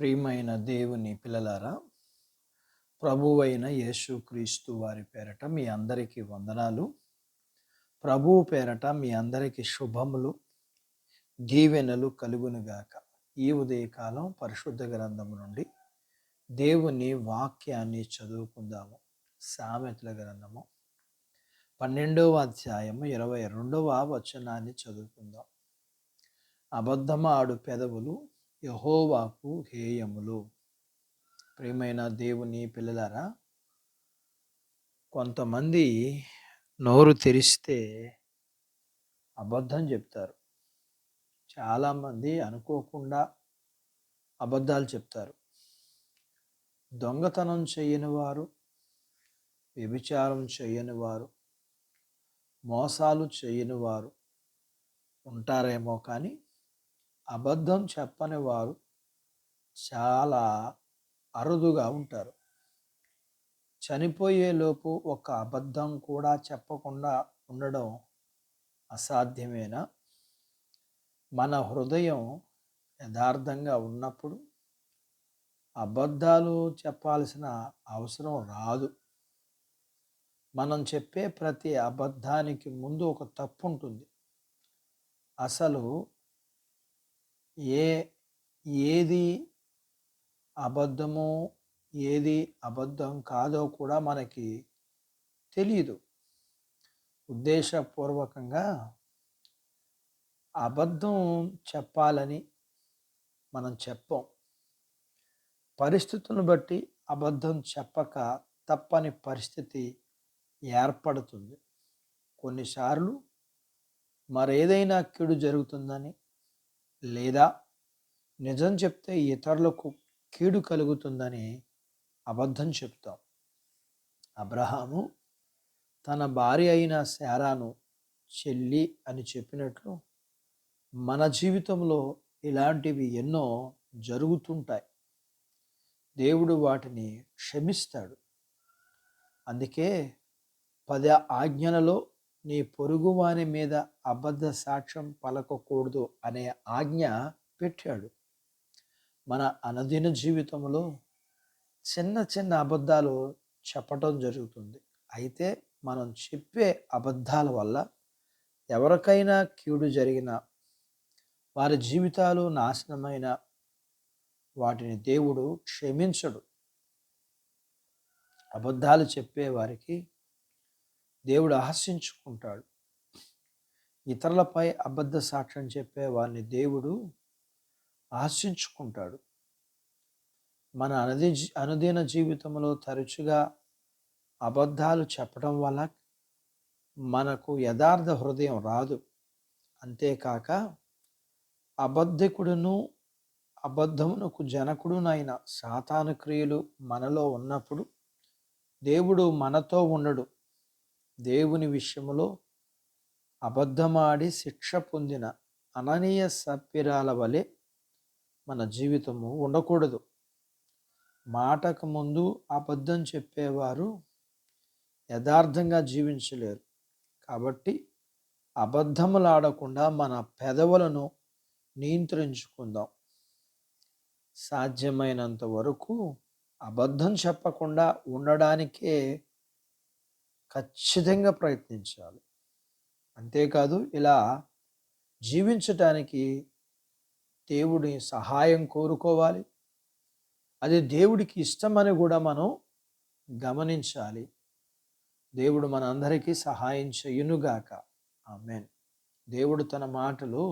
ప్రియమైన దేవుని పిల్లలారా, ప్రభువైన యేసుక్రీస్తు వారి పేరట మీ అందరికీ వందనాలు. ప్రభువు పేరట మీ అందరికీ శుభములు, దీవెనలు కలుగునుగాక. ఈ ఉదయకాలం పరిశుద్ధ గ్రంథము నుండి దేవుని వాక్యాన్ని చదువుకుందాము. సామెతల గ్రంథము 12వ అధ్యాయము 22వ వచనాన్ని చదువుకుందాం. అబద్ధమాడు పెదవులు యెహోవాకు హేయములు. ప్రియమైన దేవుని పిల్లలారా, కొంతమంది నోరు తెరిస్తే అబద్ధం చెప్తారు. చాలామంది అనుకోకుండా అబద్ధాలు చెప్తారు. దొంగతనం చేయని వారు, వ్యభిచారం చేయని వారు, మోసాలు చేయని వారు ఉంటారేమో, కానీ అబద్ధం చెప్పని వారు చాలా అరుదుగా ఉంటారు. చనిపోయేలోపు ఒక అబద్ధం కూడా చెప్పకుండా ఉండడం అసాధ్యమేనా? మన హృదయం యథార్థంగా ఉన్నప్పుడు అబద్ధాలు చెప్పాల్సిన అవసరం రాదు. మనం చెప్పే ప్రతి అబద్ధానికి ముందు ఒక తప్పు ఉంటుంది. అసలు ఏది అబద్ధమో ఏది అబద్ధం కాదో కూడా మనకి తెలియదు. ఉద్దేశపూర్వకంగా అబద్ధం చెప్పాలని మనం చెప్పం. పరిస్థితులను బట్టి అబద్ధం చెప్పక తప్పని పరిస్థితి ఏర్పడుతుంది. కొన్నిసార్లు మరేదైనా కీడు జరుగుతుందని, లేదా నిజం చెప్తే ఇతరులకు కీడు కలుగుతుందని అబద్ధం చెప్తాం. అబ్రహాము తన భార్య అయిన శారాను చెల్లి అని చెప్పినట్లు మన జీవితంలో ఇలాంటివి ఎన్నో జరుగుతుంటాయి. దేవుడు వాటిని క్షమిస్తాడు. అందుకే 10 ఆజ్ఞలలో నీ పొరుగువాని మీద అబద్ధ సాక్ష్యం పలకకూడదు అనే ఆజ్ఞ పెట్టాడు. మన అనుదిన జీవితంలో చిన్న చిన్న అబద్ధాలు చెప్పటం జరుగుతుంది. అయితే మనం చెప్పే అబద్ధాల వల్ల ఎవరికైనా కీడు జరిగినా, వారి జీవితాలు నాశనమైన వాటిని దేవుడు క్షమించడు. అబద్ధాలు చెప్పే వారికి దేవుడు ఆశించుకుంటాడు. ఇతరులపై అబద్ధ సాక్ష్యం చెప్పే వారిని దేవుడు ఆశించుకుంటాడు. మన అనుదిన జీవితంలో తరచుగా అబద్ధాలు చెప్పడం వల్ల మనకు యథార్థ హృదయం రాదు. అంతేకాక అబద్ధికుడును అబద్ధమునకు జనకుడునైన సాతాను క్రియలు మనలో ఉన్నప్పుడు దేవుడు మనతో ఉండడు. దేవుని విషయంలో అబద్ధమాడి శిక్ష పొందిన అననీయ సప్పిరాల వలె మన జీవితము ఉండకూడదు. మాటకు ముందు అబద్ధం చెప్పేవారు యథార్థంగా జీవించలేరు. కాబట్టి అబద్ధములాడకుండా మన పెదవులను నియంత్రించుకుందాం. సాధ్యమైనంత వరకు అబద్ధం చెప్పకుండా ఉండడానికే ఖచ్చితంగా ప్రయత్నించాలి. అంతేకాదు, ఇలా జీవించటానికి దేవుడి సహాయం కోరుకోవాలి. అది దేవుడికి ఇష్టమని కూడా మనం గమనించాలి. దేవుడు మన అందరికీ సహాయం చేయునుగాక. ఆమేన్. దేవుడు తన మాటలు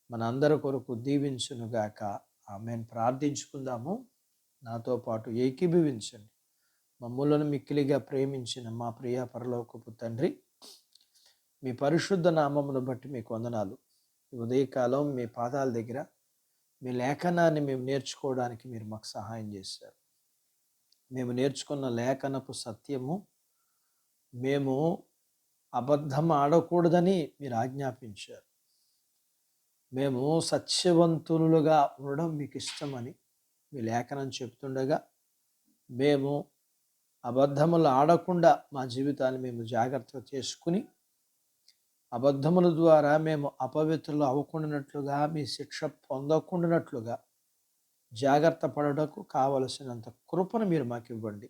మన అందరి కొరకు దీవించునుగాక. ఆమేన్. ప్రార్థించుకుందాము. నాతో పాటు ఏకీభవించండి. మమ్ములను మిక్కిలిగా ప్రేమించిన మా ప్రియ పరలోకపు తండ్రి, మీ పరిశుద్ధ నామమును బట్టి మీకు వందనాలు. ఉదయకాలం మీ పాదాల దగ్గర మీ లేఖనాన్ని మేము నేర్చుకోవడానికి మీరు మాకు సహాయం చేశారు. మేము నేర్చుకున్న లేఖనపు సత్యము మేము అబద్ధం ఆడకూడదని మీరు ఆజ్ఞాపించారు. మేము సత్యవంతులుగా ఉండడం మీకు ఇష్టమని మీ లేఖనం చెప్తుండగా, మేము అబద్ధములు ఆడకుండా మా జీవితాన్ని మేము జాగ్రత్త చేసుకుని, అబద్ధముల ద్వారా మేము అపవిత్రులు అవ్వకుండానట్లుగా, మీ శిక్ష పొందకుండానట్లుగా జాగ్రత్త పడటకు కావలసినంత కృపను మీరు మాకు ఇవ్వండి.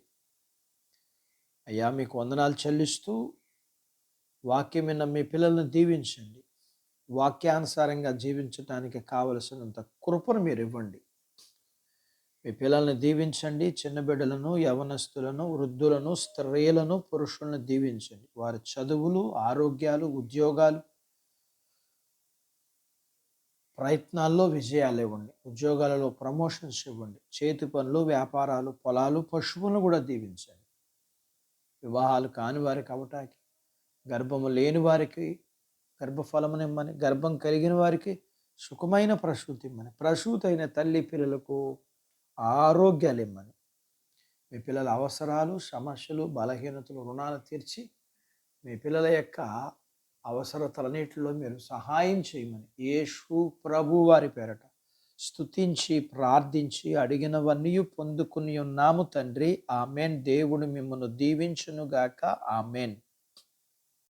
అయ్యా, మీకు వందనాలు చెల్లిస్తూ వాక్యం విన్న మీ పిల్లలను దీవించండి. వాక్యానుసారంగా జీవించడానికి కావలసినంత కృపను మీరు ఇవ్వండి. మీ పిల్లల్ని దీవించండి. చిన్న బిడ్డలను, యవనస్తులను, వృద్ధులను, స్త్రీలను, పురుషులను దీవించండి. వారి చదువులు, ఆరోగ్యాలు, ఉద్యోగాలు, ప్రయత్నాల్లో విజయాలు ఇవ్వండి. ఉద్యోగాలలో ప్రమోషన్స్ ఇవ్వండి. చేతి పనులు, వ్యాపారాలు, పొలాలు, పశువులను కూడా దీవించండి. వివాహాలు కాని వారికి అవటానికి, గర్భము లేని వారికి గర్భఫలమునిమ్మని, గర్భం కలిగిన వారికి సుఖమైన ప్రసూతి ఇమ్మని, ప్రసూతి అయిన తల్లి పిల్లలకు ఆరోగ్యాలు ఇమ్మని, మీ పిల్లల అవసరాలు, సమస్యలు, బలహీనతలు, రుణాలు తీర్చి మీ పిల్లల యొక్క అవసరతలన్నిటిలో మీరు సహాయం చేయమని యేసు ప్రభు వారి పేరట స్తుతించి ప్రార్థించి అడిగినవన్నీ పొందుకుని ఉన్నాము తండ్రి. ఆమెన్. దేవుడు మిమ్మల్ని దీవించునుగాక. ఆమెన్.